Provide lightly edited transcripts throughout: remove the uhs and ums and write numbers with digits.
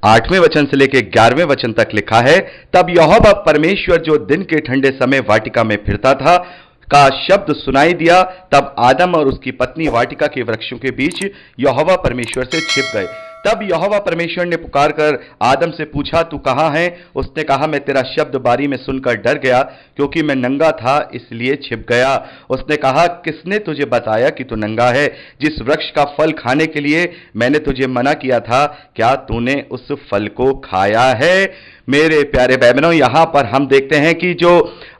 8वें वचन से लेकर 11वें वचन तक लिखा है, तब यहोवा परमेश्वर जो दिन के ठंडे समय वाटिका में फिरता था का शब्द सुनाई दिया। तब आदम और उसकी पत्नी वाटिका के वृक्षों के बीच यहोवा परमेश्वर से छिप गए। तब यहोवा परमेश्वर ने पुकार कर आदम से पूछा, तू कहाँ है? उसने कहा, मैं तेरा शब्द बारी में सुनकर डर गया, क्योंकि मैं नंगा था इसलिए छिप गया। उसने कहा, किसने तुझे बताया कि तू नंगा है? जिस वृक्ष का फल खाने के लिए मैंने तुझे मना किया था, क्या तूने उस फल को खाया है? मेरे प्यारे भाई बहनों, यहां पर हम देखते हैं कि जो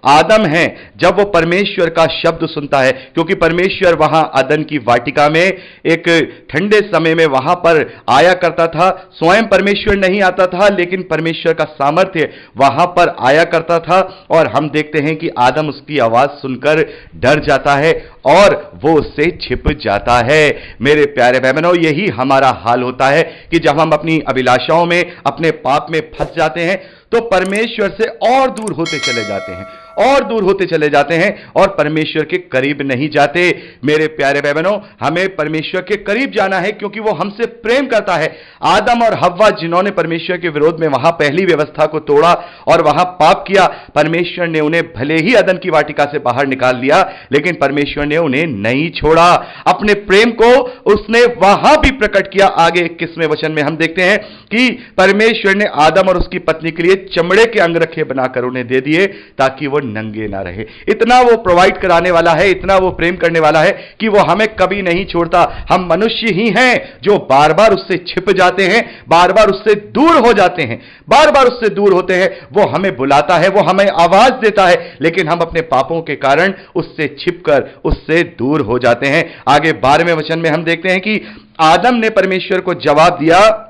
आदम है, जब वो परमेश्वर का शब्द सुनता है, क्योंकि परमेश्वर वहां अदन की वाटिका में एक ठंडे समय में वहां पर आया करता था। स्वयं परमेश्वर नहीं आता था, लेकिन परमेश्वर का सामर्थ्य वहां पर आया करता था। और हम देखते हैं कि आदम उसकी आवाज सुनकर डर जाता है और वो उससे छिप जाता है। मेरे प्यारे भाई बहनों, यही हमारा हाल होता है कि जब हम अपनी अभिलाषाओं में, अपने पाप में फंस जाते हैं, तो परमेश्वर से और दूर होते चले जाते हैं, और दूर होते चले जाते हैं, और परमेश्वर के करीब नहीं जाते। मेरे प्यारे भाई बहनों, हमें परमेश्वर के करीब जाना है, क्योंकि वो हमसे प्रेम करता है। आदम और हव्वा जिन्होंने परमेश्वर के विरोध में वहां पहली व्यवस्था को तोड़ा और वहां पाप किया, परमेश्वर ने उन्हें भले ही अदन की वाटिका से बाहर निकाल लिया, लेकिन परमेश्वर ने उन्हें नहीं छोड़ा। अपने प्रेम को उसने वहां भी प्रकट किया। आगे 21वें वचन में हम देखते हैं कि परमेश्वर ने आदम और उसकी पत्नी के लिए चमड़े के अंगरखे बनाकर उन्हें दे दिए, ताकि वो नंगे ना रहे। इतना वो प्रोवाइड कराने वाला है, इतना वो प्रेम करने वाला है कि वो हमें कभी नहीं छोड़ता। हम मनुष्य ही हैं जो बार बार उससे छिप जाते हैं, बार बार उससे दूर हो जाते हैं, बार बार उससे दूर होते हैं। वो हमें बुलाता है, वो हमें आवाज देता है, लेकिन हम अपने पापों के कारण उससे छिपकर उससे दूर हो जाते हैं। आगे 12वें वचन में हम देखते हैं कि आदम ने परमेश्वर को जवाब दिया।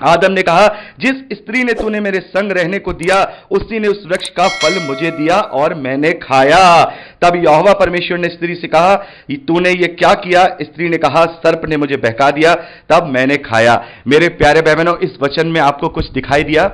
आदम ने कहा, जिस स्त्री ने तूने मेरे संग रहने को दिया, उसी ने उस वृक्ष का फल मुझे दिया और मैंने खाया। तब यहोवा परमेश्वर ने स्त्री से कहा, तूने ये क्या किया? स्त्री ने कहा, सर्प ने मुझे बहका दिया, तब मैंने खाया। मेरे प्यारे भाई बहनों, इस वचन में आपको कुछ दिखाई दिया?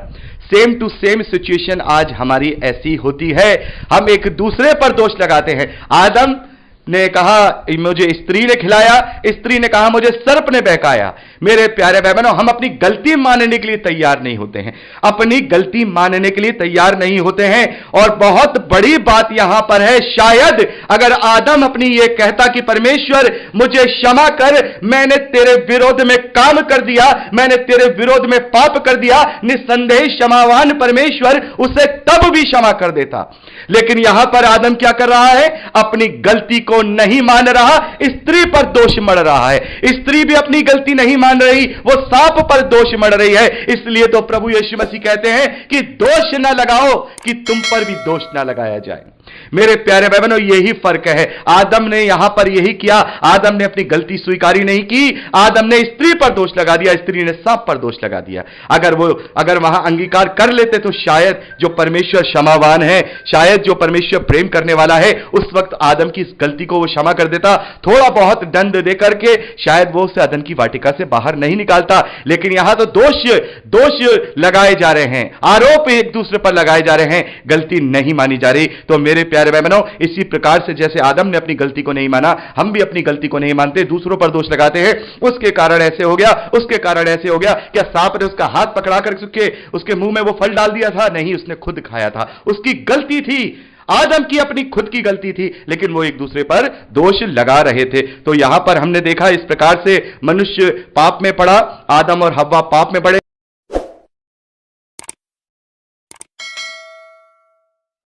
सेम टू सेम सिचुएशन आज हमारी ऐसी होती है। हम एक दूसरे पर दोष लगाते हैं। आदम ने कहा, मुझे स्त्री ने खिलाया, स्त्री ने कहा, मुझे सर्प ने बहकाया। मेरे प्यारे भाई बहनों, हम अपनी गलती मानने के लिए तैयार नहीं होते हैं, अपनी गलती मानने के लिए तैयार नहीं होते हैं। और बहुत बड़ी बात यहां पर है, शायद अगर आदम अपनी ये कहता कि परमेश्वर मुझे क्षमा कर, मैंने तेरे विरोध में काम कर दिया, मैंने तेरे विरोध में पाप कर दिया, निस्संदेह क्षमावान परमेश्वर उसे तब भी क्षमा कर देता। लेकिन यहां पर आदम क्या कर रहा है? अपनी गलती को नहीं मान रहा, स्त्री पर दोष मढ़ रहा है। स्त्री भी अपनी गलती नहीं मान रही, वो सांप पर दोष मढ़ रही है। इसलिए तो प्रभु यीशु मसीह कहते हैं कि दोष ना लगाओ कि तुम पर भी दोष ना लगाया जाए। मेरे प्यारे भाई बहनों, यही फर्क है। आदम ने यहां पर यही किया। आदम ने अपनी गलती स्वीकारी नहीं की, आदम ने स्त्री पर दोष लगा दिया, स्त्री ने सांप पर दोष लगा दिया। अगर वहां अंगीकार कर लेते तो शायद जो परमेश्वर क्षमावान है, शायद जो परमेश्वर प्रेम करने वाला है, उस वक्त आदम की इस गलती को वो क्षमा कर देता, थोड़ा बहुत दंड दे करके शायद वो उसे अदन की वाटिका से बाहर नहीं निकालता। लेकिन यहां तो दोष लगाए जा रहे हैं, आरोप एक दूसरे पर लगाए जा रहे हैं, गलती नहीं मानी जा रही। तो मेरे प्यारे भाई बहनों, इसी प्रकार से जैसे आदम ने अपनी गलती को नहीं माना, हम भी अपनी गलती को नहीं मानते, दूसरों पर दोष लगाते हैं। उसके कारण ऐसे हो गया, उसके कारण ऐसे हो गया। क्या सांप ने उसका हाथ पकड़ा कर उसके मुंह में वो फल डाल दिया था? नहीं, उसने खुद खाया था। उसकी गलती थी, आदम की अपनी खुद की गलती थी, लेकिन वो एक दूसरे पर दोष लगा रहे थे। तो यहां पर हमने देखा, इस प्रकार से मनुष्य पाप में पड़ा, आदम और हव्वा पाप में पड़े।